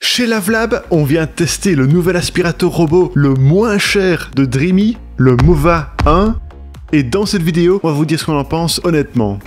Chez Lavalab, on vient tester le nouvel aspirateur robot le moins cher de Dreamy, le Mova 1. Et dans cette vidéo, on va vous dire ce qu'on en pense honnêtement.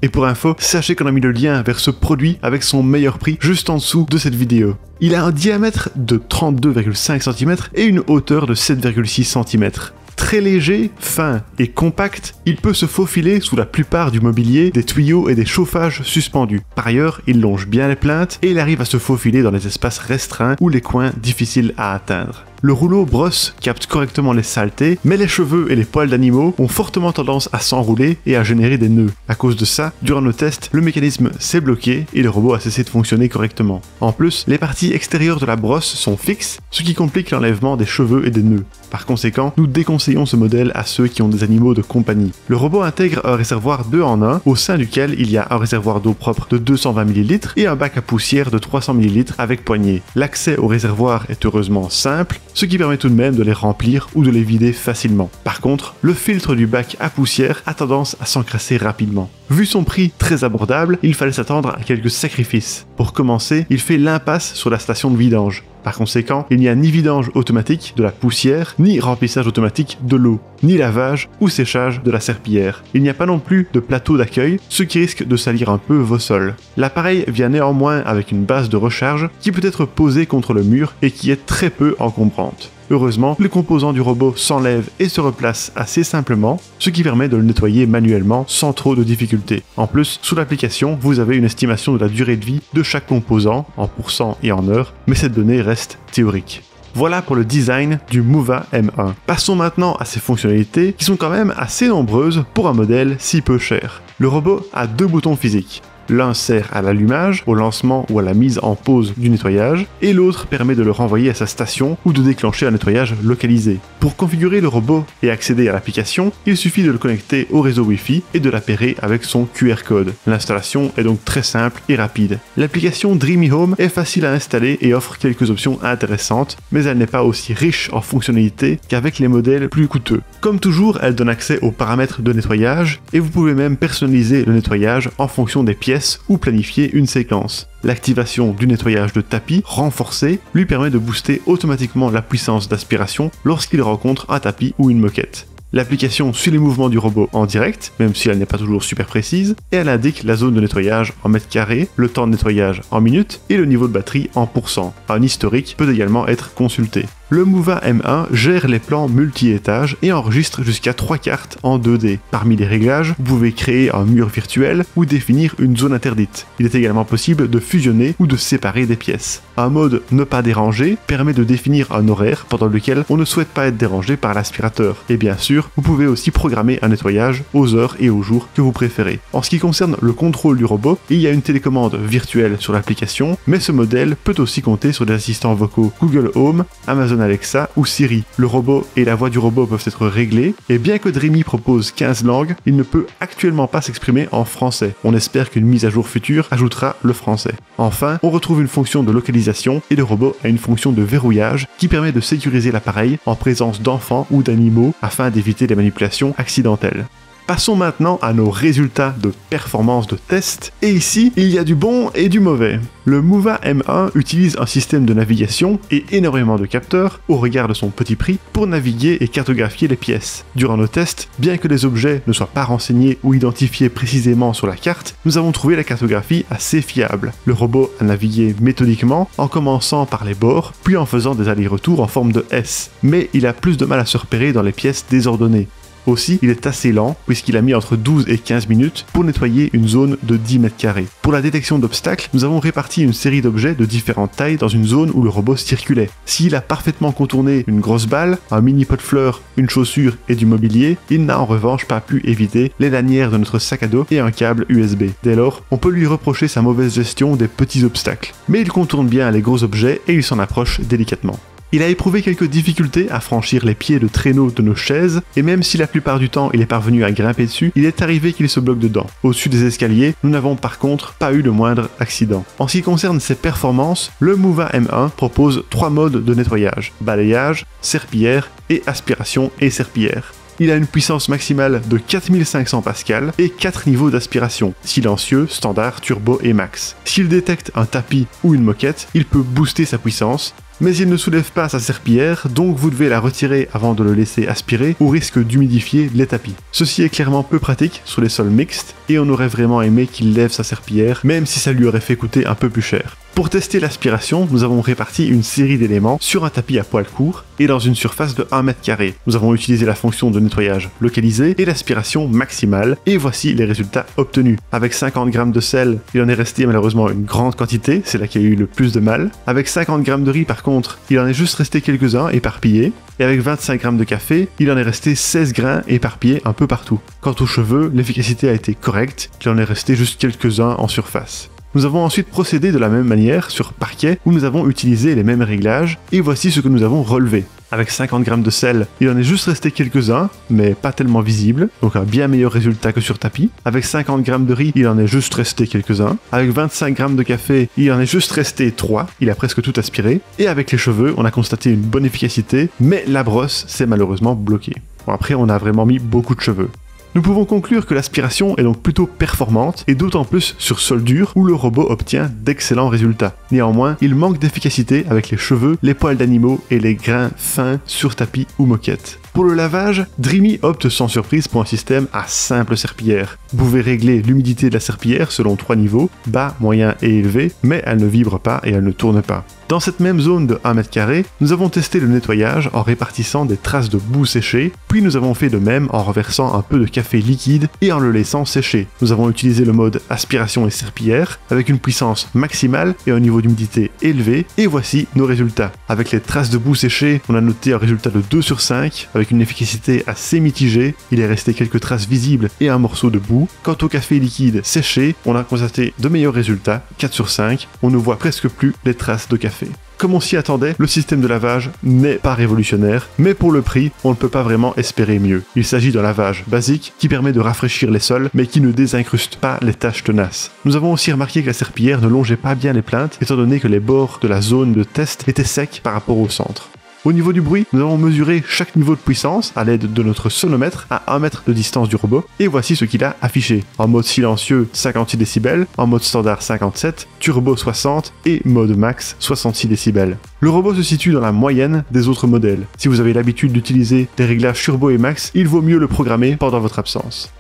Et pour info, sachez qu'on a mis le lien vers ce produit avec son meilleur prix juste en dessous de cette vidéo. Il a un diamètre de 32,5 cm et une hauteur de 7,6 cm. Très léger, fin et compact, il peut se faufiler sous la plupart du mobilier, des tuyaux et des chauffages suspendus. Par ailleurs, il longe bien les plinthes et il arrive à se faufiler dans les espaces restreints ou les coins difficiles à atteindre. Le rouleau brosse capte correctement les saletés, mais les cheveux et les poils d'animaux ont fortement tendance à s'enrouler et à générer des nœuds. À cause de ça, durant nos tests, le mécanisme s'est bloqué et le robot a cessé de fonctionner correctement. En plus, les parties extérieures de la brosse sont fixes, ce qui complique l'enlèvement des cheveux et des nœuds. Par conséquent, nous déconseillons ce modèle à ceux qui ont des animaux de compagnie. Le robot intègre un réservoir 2 en 1, au sein duquel il y a un réservoir d'eau propre de 220 ml et un bac à poussière de 300 ml avec poignée. L'accès au réservoir est heureusement simple, ce qui permet tout de même de les remplir ou de les vider facilement. Par contre, le filtre du bac à poussière a tendance à s'encrasser rapidement. Vu son prix très abordable, il fallait s'attendre à quelques sacrifices. Pour commencer, il fait l'impasse sur la station de vidange. Par conséquent, il n'y a ni vidange automatique de la poussière, ni remplissage automatique de l'eau, ni lavage ou séchage de la serpillière. Il n'y a pas non plus de plateau d'accueil, ce qui risque de salir un peu vos sols. L'appareil vient néanmoins avec une base de recharge qui peut être posée contre le mur et qui est très peu encombrante. Heureusement, les composants du robot s'enlèvent et se replacent assez simplement, ce qui permet de le nettoyer manuellement sans trop de difficultés. En plus, sous l'application, vous avez une estimation de la durée de vie de chaque composant en pourcents et en heures, mais cette donnée reste théorique. Voilà pour le design du Mova M1. Passons maintenant à ses fonctionnalités qui sont quand même assez nombreuses pour un modèle si peu cher. Le robot a 2 boutons physiques. L'un sert à l'allumage, au lancement ou à la mise en pause du nettoyage, et l'autre permet de le renvoyer à sa station ou de déclencher un nettoyage localisé. Pour configurer le robot et accéder à l'application, il suffit de le connecter au réseau Wi-Fi et de l'appairer avec son QR code. L'installation est donc très simple et rapide. L'application Dreamy Home est facile à installer et offre quelques options intéressantes, mais elle n'est pas aussi riche en fonctionnalités qu'avec les modèles plus coûteux. Comme toujours, elle donne accès aux paramètres de nettoyage, et vous pouvez même personnaliser le nettoyage en fonction des pièces ou planifier une séquence. L'activation du nettoyage de tapis renforcé lui permet de booster automatiquement la puissance d'aspiration lorsqu'il rencontre un tapis ou une moquette. L'application suit les mouvements du robot en direct, même si elle n'est pas toujours super précise, et elle indique la zone de nettoyage en mètres carrés, le temps de nettoyage en minutes et le niveau de batterie en pourcents. Un historique peut également être consulté. Le Mova M1 gère les plans multi-étages et enregistre jusqu'à 3 cartes en 2D. Parmi les réglages, vous pouvez créer un mur virtuel ou définir une zone interdite. Il est également possible de fusionner ou de séparer des pièces. Un mode ne pas déranger permet de définir un horaire pendant lequel on ne souhaite pas être dérangé par l'aspirateur. Et bien sûr, vous pouvez aussi programmer un nettoyage aux heures et aux jours que vous préférez. En ce qui concerne le contrôle du robot, il y a une télécommande virtuelle sur l'application, mais ce modèle peut aussi compter sur des assistants vocaux Google Home, Amazon Alexa ou Siri. Le robot et la voix du robot peuvent être réglés, et bien que Dreamy propose 15 langues, il ne peut actuellement pas s'exprimer en français. On espère qu'une mise à jour future ajoutera le français. Enfin, on retrouve une fonction de localisation et le robot a une fonction de verrouillage qui permet de sécuriser l'appareil en présence d'enfants ou d'animaux afin d'éviter les manipulations accidentelles. Passons maintenant à nos résultats de performance de test, et ici, il y a du bon et du mauvais. Le Mova M1 utilise un système de navigation et énormément de capteurs, au regard de son petit prix, pour naviguer et cartographier les pièces. Durant nos tests, bien que les objets ne soient pas renseignés ou identifiés précisément sur la carte, nous avons trouvé la cartographie assez fiable. Le robot a navigué méthodiquement, en commençant par les bords, puis en faisant des allers-retours en forme de S, mais il a plus de mal à se repérer dans les pièces désordonnées. Aussi, il est assez lent puisqu'il a mis entre 12 et 15 minutes pour nettoyer une zone de 10 mètres carrés. Pour la détection d'obstacles, nous avons réparti une série d'objets de différentes tailles dans une zone où le robot circulait. S'il a parfaitement contourné une grosse balle, un mini pot de fleurs, une chaussure et du mobilier, il n'a en revanche pas pu éviter les lanières de notre sac à dos et un câble USB. Dès lors, on peut lui reprocher sa mauvaise gestion des petits obstacles. Mais il contourne bien les gros objets et il s'en approche délicatement. Il a éprouvé quelques difficultés à franchir les pieds de traîneau de nos chaises, et même si la plupart du temps il est parvenu à grimper dessus, il est arrivé qu'il se bloque dedans. Au-dessus des escaliers, nous n'avons par contre pas eu le moindre accident. En ce qui concerne ses performances, le Mova M1 propose 3 modes de nettoyage: balayage, serpillière et aspiration et serpillière. Il a une puissance maximale de 4500 pascal et 4 niveaux d'aspiration, silencieux, standard, turbo et max. S'il détecte un tapis ou une moquette, il peut booster sa puissance, mais il ne soulève pas sa serpillière, donc vous devez la retirer avant de le laisser aspirer au risque d'humidifier les tapis. Ceci est clairement peu pratique sur les sols mixtes et on aurait vraiment aimé qu'il lève sa serpillière, même si ça lui aurait fait coûter un peu plus cher. Pour tester l'aspiration, nous avons réparti une série d'éléments sur un tapis à poil court et dans une surface de 1 mètre carré. Nous avons utilisé la fonction de nettoyage localisé et l'aspiration maximale et voici les résultats obtenus. Avec 50 g de sel, il en est resté malheureusement une grande quantité, c'est là qu'il y a eu le plus de mal. Avec 50 g de riz par contre, il en est juste resté quelques-uns éparpillés. Et avec 25 g de café, il en est resté 16 grains éparpillés un peu partout. Quant aux cheveux, l'efficacité a été correcte, il en est resté juste quelques-uns en surface. Nous avons ensuite procédé de la même manière sur parquet où nous avons utilisé les mêmes réglages et voici ce que nous avons relevé. Avec 50 g de sel, il en est juste resté quelques-uns, mais pas tellement visibles, donc un bien meilleur résultat que sur tapis. Avec 50 g de riz, il en est juste resté quelques-uns. Avec 25 g de café, il en est juste resté 3, il a presque tout aspiré. Et avec les cheveux, on a constaté une bonne efficacité, mais la brosse s'est malheureusement bloquée. Bon, après, on a vraiment mis beaucoup de cheveux. Nous pouvons conclure que l'aspiration est donc plutôt performante, et d'autant plus sur sol dur où le robot obtient d'excellents résultats. Néanmoins, il manque d'efficacité avec les cheveux, les poils d'animaux et les grains fins sur tapis ou moquette. Pour le lavage, Dreamy opte sans surprise pour un système à simple serpillière. Vous pouvez régler l'humidité de la serpillière selon 3 niveaux, bas, moyen et élevé, mais elle ne vibre pas et elle ne tourne pas. Dans cette même zone de 1 mètre carré, nous avons testé le nettoyage en répartissant des traces de boue séchée, puis nous avons fait de même en renversant un peu de café liquide et en le laissant sécher. Nous avons utilisé le mode aspiration et serpillière avec une puissance maximale et un niveau d'humidité élevé, et voici nos résultats. Avec les traces de boue séchée, on a noté un résultat de 2 sur 5, avec une efficacité assez mitigée, il est resté quelques traces visibles et un morceau de boue. Quant au café liquide séché, on a constaté de meilleurs résultats, 4 sur 5, on ne voit presque plus les traces de café. Comme on s'y attendait, le système de lavage n'est pas révolutionnaire, mais pour le prix, on ne peut pas vraiment espérer mieux. Il s'agit d'un lavage basique qui permet de rafraîchir les sols, mais qui ne désincruste pas les taches tenaces. Nous avons aussi remarqué que la serpillière ne longeait pas bien les plaintes, étant donné que les bords de la zone de test étaient secs par rapport au centre. Au niveau du bruit, nous avons mesuré chaque niveau de puissance à l'aide de notre sonomètre à 1 mètre de distance du robot, et voici ce qu'il a affiché. En mode silencieux, 56 décibels, en mode standard 57, turbo 60 et mode max 66 décibels. Le robot se situe dans la moyenne des autres modèles. Si vous avez l'habitude d'utiliser des réglages turbo et max, il vaut mieux le programmer pendant votre absence.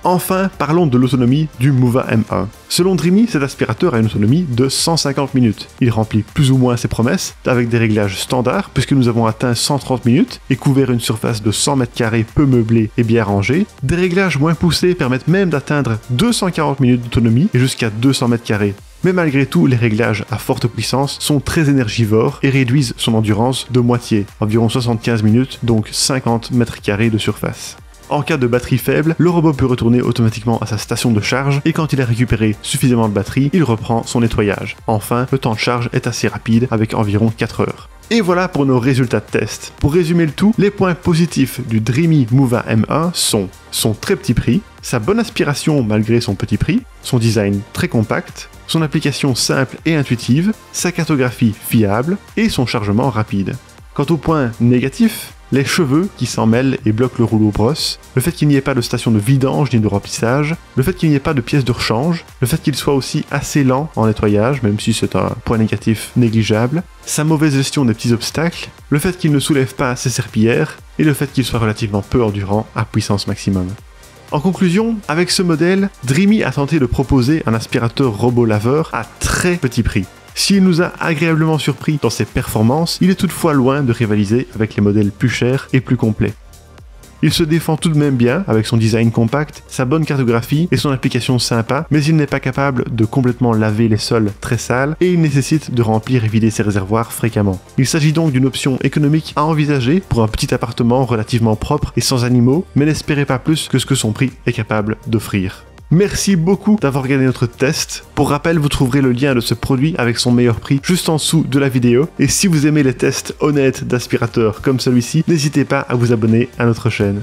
Enfin, parlons de l'autonomie du Mova M1. Selon Dreamy, cet aspirateur a une autonomie de 150 minutes. Il remplit plus ou moins ses promesses avec des réglages standards puisque nous avons atteint 130 minutes et couvert une surface de 100 m² peu meublée et bien rangée. Des réglages moins poussés permettent même d'atteindre 240 minutes d'autonomie et jusqu'à 200 m². Mais malgré tout, les réglages à forte puissance sont très énergivores et réduisent son endurance de moitié, environ 75 minutes, donc 50 m² de surface. En cas de batterie faible, le robot peut retourner automatiquement à sa station de charge et quand il a récupéré suffisamment de batterie, il reprend son nettoyage. Enfin, le temps de charge est assez rapide avec environ 4 heures. Et voilà pour nos résultats de test. Pour résumer le tout, les points positifs du Dreamy Mova M1 sont son très petit prix, sa bonne aspiration malgré son petit prix, son design très compact, son application simple et intuitive, sa cartographie fiable et son chargement rapide. Quant aux points négatifs, les cheveux qui s'en mêlent et bloquent le rouleau brosse, le fait qu'il n'y ait pas de station de vidange ni de remplissage, le fait qu'il n'y ait pas de pièces de rechange, le fait qu'il soit aussi assez lent en nettoyage, même si c'est un point négatif négligeable, sa mauvaise gestion des petits obstacles, le fait qu'il ne soulève pas ses serpillières, et le fait qu'il soit relativement peu endurant à puissance maximum. En conclusion, avec ce modèle, Dreamy a tenté de proposer un aspirateur robot laveur à très petit prix. S'il nous a agréablement surpris dans ses performances, il est toutefois loin de rivaliser avec les modèles plus chers et plus complets. Il se défend tout de même bien avec son design compact, sa bonne cartographie et son application sympa, mais il n'est pas capable de complètement laver les sols très sales et il nécessite de remplir et vider ses réservoirs fréquemment. Il s'agit donc d'une option économique à envisager pour un petit appartement relativement propre et sans animaux, mais n'espérez pas plus que ce que son prix est capable d'offrir. Merci beaucoup d'avoir regardé notre test. Pour rappel, vous trouverez le lien de ce produit avec son meilleur prix juste en dessous de la vidéo. Et si vous aimez les tests honnêtes d'aspirateurs comme celui-ci, n'hésitez pas à vous abonner à notre chaîne.